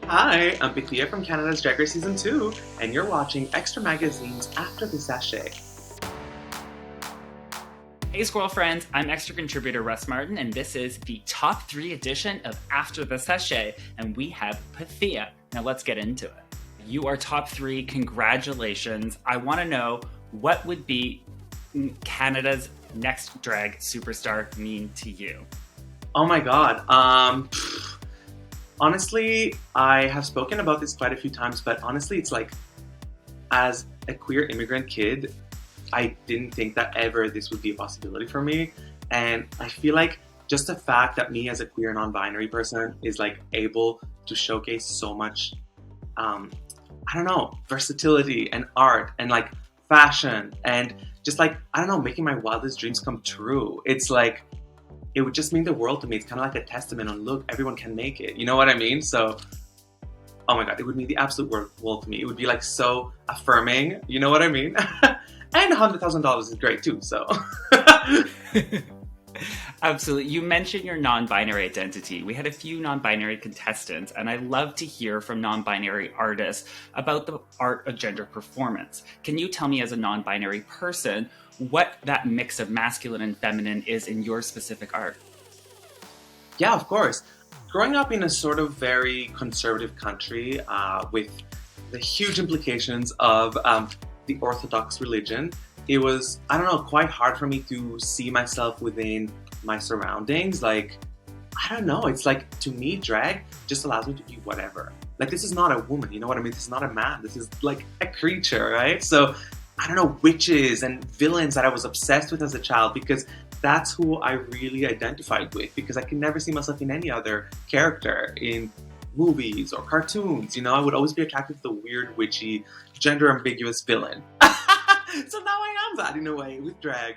Hi, I'm Pythia from Canada's Drag Race Season 2, and you're watching Xtra Magazine's After the Sashay. Hey Squirrel friends, I'm extra contributor Russ Martin, and this is the top 3 edition of After the Sashay, and we have Pythia. Now let's get into it. You are top 3, congratulations. I want to know, what would be Canada's next drag superstar mean to you? Oh my god, honestly, I have spoken about this quite a few times, but honestly, it's like, as a queer immigrant kid, I didn't think that ever this would be a possibility for me. And I feel like just the fact that me as a queer non-binary person is like able to showcase so much, versatility and art and like fashion and just like, making my wildest dreams come true. It's like, it would just mean the world to me. It's kind of like a testament on, look, everyone can make it. You know what I mean? So, oh my god, it would mean the absolute world to me. It would be like so affirming. You know what I mean? And $100,000 is great too, so. Absolutely. You mentioned your non-binary identity. We had a few non-binary contestants, and I love to hear from non-binary artists about the art of gender performance. Can you tell me, as a non-binary person, what that mix of masculine and feminine is in your specific art? Yeah, of course. Growing up in a sort of very conservative country with the huge implications of the Orthodox religion, it was, quite hard for me to see myself within my surroundings. Like, it's like, to me, drag just allows me to be whatever. Like, this is not a woman, you know what I mean? This is not a man, this is like a creature, right? So, witches and villains that I was obsessed with as a child, because that's who I really identified with, because I could never see myself in any other character in movies or cartoons. I would always be attracted to the weird, witchy, gender-ambiguous villain. So now I am that, in a way, with drag.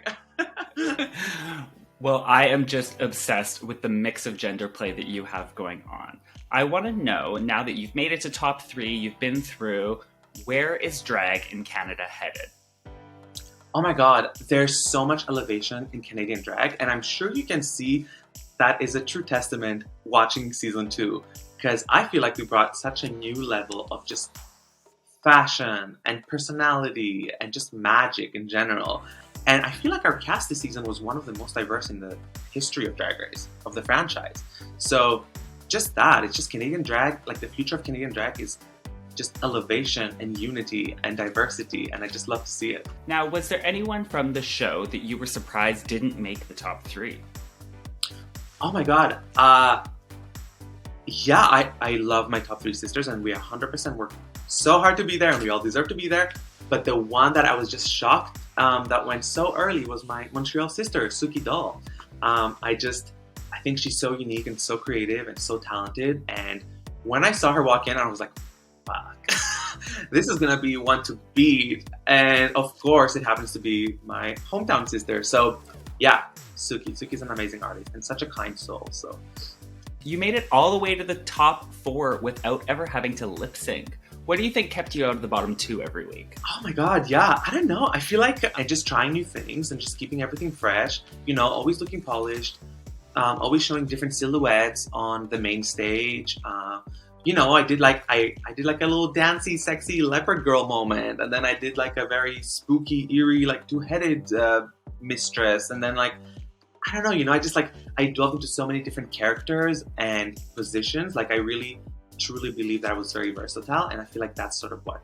Well, I am just obsessed with the mix of gender play that you have going on. I want to know, now that you've made it to top 3, you've been through, where is drag in Canada headed? Oh my god, there's so much elevation in Canadian drag, and I'm sure you can see that is a true testament watching season 2, because I feel like we brought such a new level of just fashion and personality and just magic in general. And I feel like our cast this season was one of the most diverse in the history of Drag Race, of the franchise. So just that, it's just Canadian drag, like the future of Canadian drag is just elevation and unity and diversity, and I just love to see it. Now, was there anyone from the show that you were surprised didn't make the top 3? Oh my god. Yeah, I love my top 3 sisters, and we 100% work so hard to be there, and we all deserve to be there. But the one that I was just shocked that went so early was my Montreal sister, Suki Doll. I think she's so unique and so creative and so talented. And when I saw her walk in, I was like, fuck, this is gonna be one to beat. And of course, it happens to be my hometown sister. So yeah, Suki's an amazing artist and such a kind soul. So you made it all the way to the top 4 without ever having to lip sync. What do you think kept you out of the bottom 2 every week? Oh my god, yeah. I don't know. I feel like I just trying new things and just keeping everything fresh. Always looking polished. Always showing different silhouettes on the main stage. I did like a little dancey, sexy leopard girl moment, and then I did like a very spooky, eerie, like 2-headed mistress, and then like, I don't know. I delved into so many different characters and positions. Like, I really truly believe that I was very versatile, and I feel like that's sort of what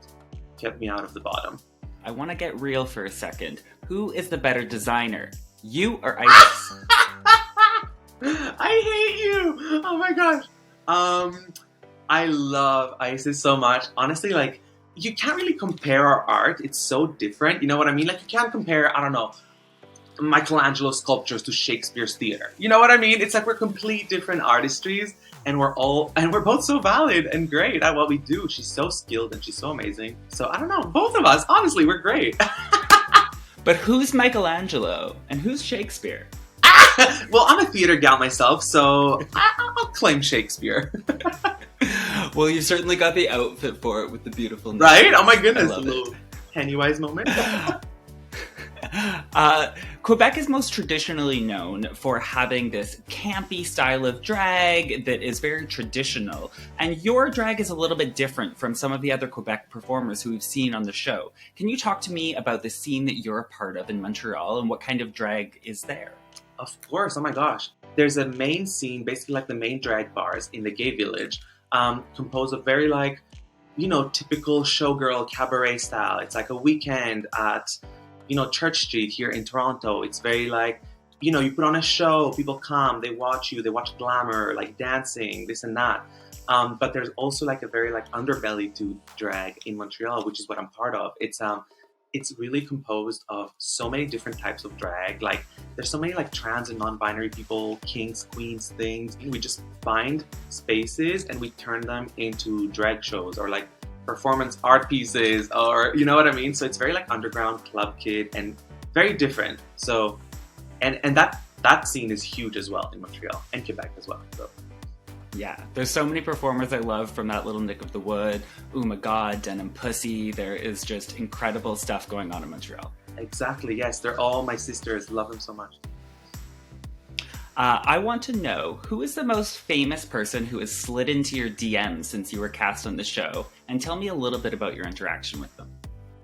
kept me out of the bottom. I want to get real for a second. Who is the better designer, you or Isis? I hate you! Oh my gosh. I love Isis so much. Honestly, like, you can't really compare our art. It's so different. You know what I mean? Like, you can't compare, Michelangelo's sculptures to Shakespeare's theater. You know what I mean? It's like we're complete different artistries, and we're both so valid and great at what we do. She's so skilled and she's so amazing. So I don't know, both of us, honestly, we're great. But who's Michelangelo and who's Shakespeare? Well, I'm a theater gal myself, so I'll claim Shakespeare. Well, you certainly got the outfit for it with the beautiful right? Oh my goodness, a little Pennywise moment. Quebec is most traditionally known for having this campy style of drag that is very traditional, and your drag is a little bit different from some of the other Quebec performers who we've seen on the show. Can you talk to me about the scene that you're a part of in Montreal and what kind of drag is there? Of course, oh my gosh. There's a main scene, basically like the main drag bars in the gay village, composed of very typical showgirl cabaret style. It's like a weekend at Church Street here in Toronto. It's very you put on a show, people come, they watch you, they watch glamour, like dancing, this and that. But there's also a very underbelly to drag in Montreal, which is what I'm part of. It's really composed of so many different types of drag. There's so many trans and non-binary people, kinks, queens, things. We just find spaces and we turn them into drag shows or performance art pieces, or you know what I mean? So it's very underground club kid and very different. So and that scene is huge as well in Montreal and Quebec as well. So yeah, there's so many performers I love, from that Little Nick of the Wood, Oh My God, Denim Pussy. There is just incredible stuff going on in Montreal. Exactly, yes. They're all my sisters. Love them so much. I want to know, who is the most famous person who has slid into your DMs since you were cast on the show? And tell me a little bit about your interaction with them.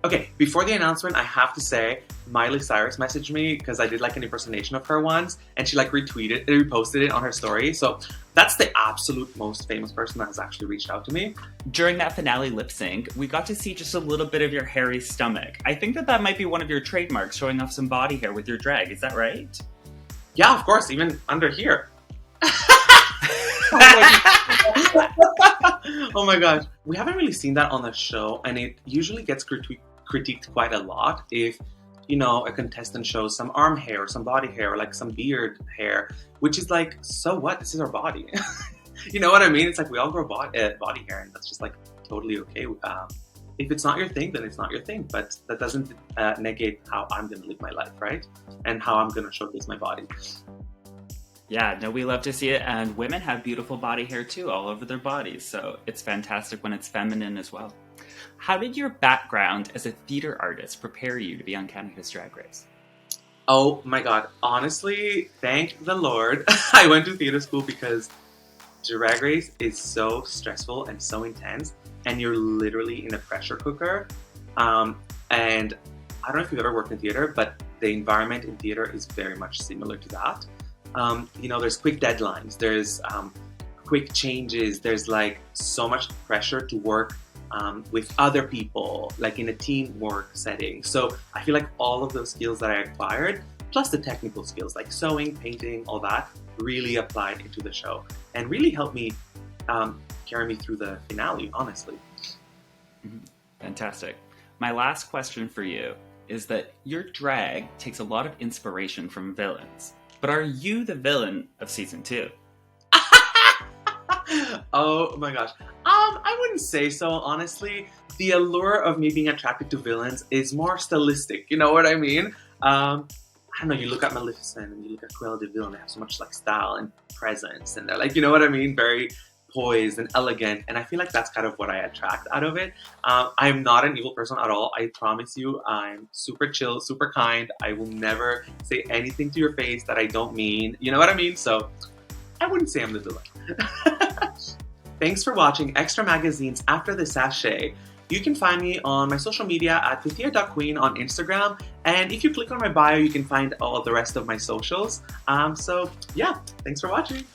Okay, before the announcement, I have to say, Miley Cyrus messaged me because I did an impersonation of her once, and she reposted it on her story. So that's the absolute most famous person that has actually reached out to me. During that finale lip sync, we got to see just a little bit of your hairy stomach. I think that might be one of your trademarks, showing off some body hair with your drag. Is that right? Yeah, of course, even under here. Oh my gosh. We haven't really seen that on the show, and it usually gets critiqued quite a lot if, a contestant shows some arm hair or some body hair or some beard hair, which is so what? This is our body. You know what I mean? It's we all grow body hair, and that's just totally okay. If it's not your thing, then it's not your thing. But that doesn't negate how I'm going to live my life, right? And how I'm going to showcase my body. Yeah, no, we love to see it. And women have beautiful body hair too, all over their bodies. So it's fantastic when it's feminine as well. How did your background as a theater artist prepare you to be on Canada's Drag Race? Oh my God. Honestly, thank the Lord I went to theater school, because Drag Race is so stressful and so intense, and you're literally in a pressure cooker. And I don't know if you've ever worked in theater, but the environment in theater is very much similar to that. There's quick deadlines, there's quick changes, there's so much pressure to work with other people, in a teamwork setting. So I feel all of those skills that I acquired, plus the technical skills like sewing, painting, all that, really applied into the show and really helped me carry me through the finale, honestly. Fantastic. My last question for you is that your drag takes a lot of inspiration from villains, but are you the villain of season 2? Oh my gosh. I wouldn't say so, honestly. The allure of me being attracted to villains is more stylistic, you know what I mean? I don't know, you look at Maleficent and you look at Cruella de Vil, and they have so much style and presence, and they're you know what I mean? Very poised and elegant, and I feel that's kind of what I attract out of it. I'm not an evil person at all, I promise you. I'm super chill, super kind. I will never say anything to your face that I don't mean, you know what I mean? So I wouldn't say I'm the villain. Thanks for watching Xtra Magazine's After the Sashay. You can find me on my social media at pythia.queen on Instagram, and if you click on my bio, you can find all the rest of my socials. So yeah, thanks for watching.